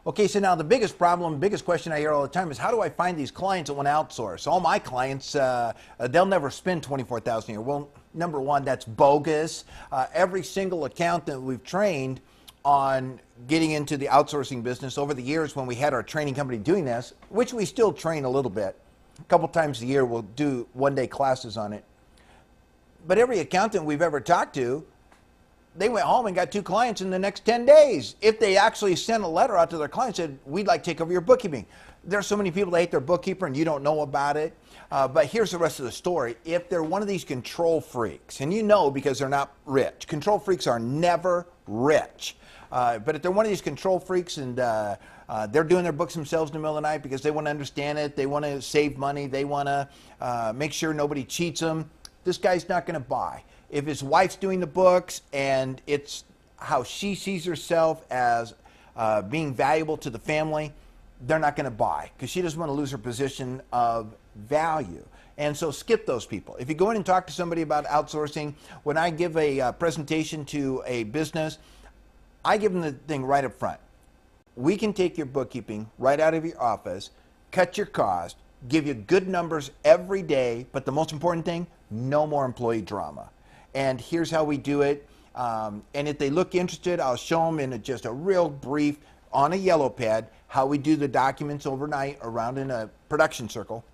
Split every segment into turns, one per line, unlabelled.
Okay, so now the biggest problem, biggest question I hear all the time is how do I find these clients that want to outsource? All my clients, they'll never spend $24,000 a year. Well, number one, that's bogus. Every single accountant we've trained on getting into the outsourcing business over the years when we had our training company doing this, which we still train a little bit. A couple times a year we'll do one-day classes on it. But every accountant we've ever talked to, they went home and got 2 clients in the next 10 days. If they actually sent a letter out to their clients and said, we'd like to take over your bookkeeping. There's so many people that hate their bookkeeper and you don't know about it. But here's the rest of the story. If they're one of these control freaks, and you know because they're not rich. Control freaks are never rich. But if they're one of these control freaks and they're doing their books themselves in the middle of the night because they want to understand it, they want to save money, they want to make sure nobody cheats them, this guy's not going to buy. If his wife's doing the books and it's how she sees herself as being valuable to the family, they're not going to buy because she doesn't want to lose her position of value. And so skip those people. If you go in and talk to somebody about outsourcing, when I give a presentation to a business, I give them the thing right up front. We can take your bookkeeping right out of your office, cut your cost, give you good numbers every day, but the most important thing, no more employee drama. And here's how we do it. And if they look interested, I'll show them in just a real brief on a yellow pad how we do the documents overnight around in a production circle.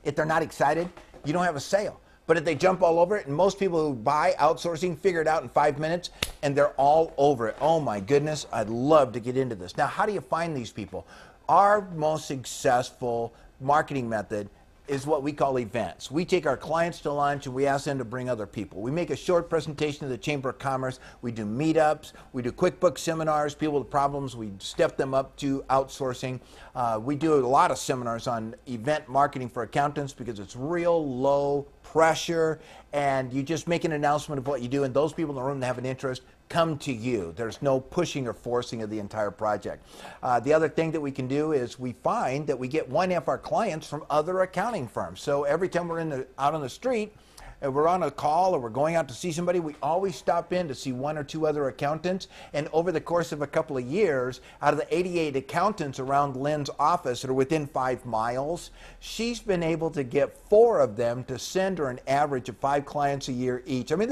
If they're not excited, you don't have a sale. But if they jump all over it, and most people who buy outsourcing figure it out in 5 minutes, and they're all over it. Oh my goodness, I'd love to get into this. Now, how do you find these people? Our most successful marketing method is what we call events. We take our clients to lunch and we ask them to bring other people. We make a short presentation to the Chamber of Commerce. We do meetups. We do QuickBooks seminars. People with problems, we step them up to outsourcing. We do a lot of seminars on event marketing for accountants because it's real low pressure and you just make an announcement of what you do and those people in the room that have an interest come to you. There's no pushing or forcing of the entire project. The other thing that we can do is we find that we get 1/2 our clients from other accounting firms. So every time we're out on the street, and we're on a call or we're going out to see somebody, we always stop in to see 1 or 2 other accountants. And over the course of a couple of years, out of the 88 accountants around Lynn's office that are within 5 miles, she's been able to get 4 of them to send her an average of 5 clients a year each. I mean,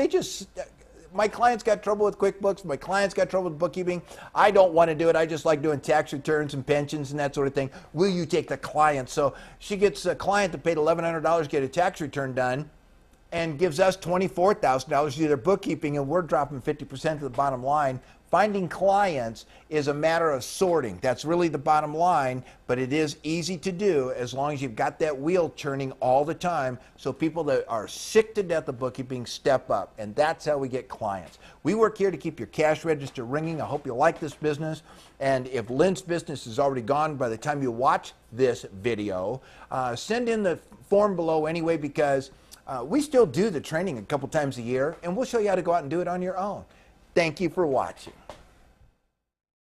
my clients got trouble with QuickBooks. My clients got trouble with bookkeeping. I don't want to do it. I just like doing tax returns and pensions and that sort of thing. Will you take the client? So she gets a client that paid $1,100 to get a tax return done and gives us $24,000 to do their bookkeeping, and we're dropping 50% of the bottom line. Finding clients is a matter of sorting. That's really the bottom line, but it is easy to do as long as you've got that wheel churning all the time so people that are sick to death of bookkeeping step up, and that's how we get clients. We work here to keep your cash register ringing. I hope you like this business, and if Lynn's business is already gone by the time you watch this video, send in the form below anyway because we still do the training a couple times a year, and we'll show you how to go out and do it on your own. Thank you for watching.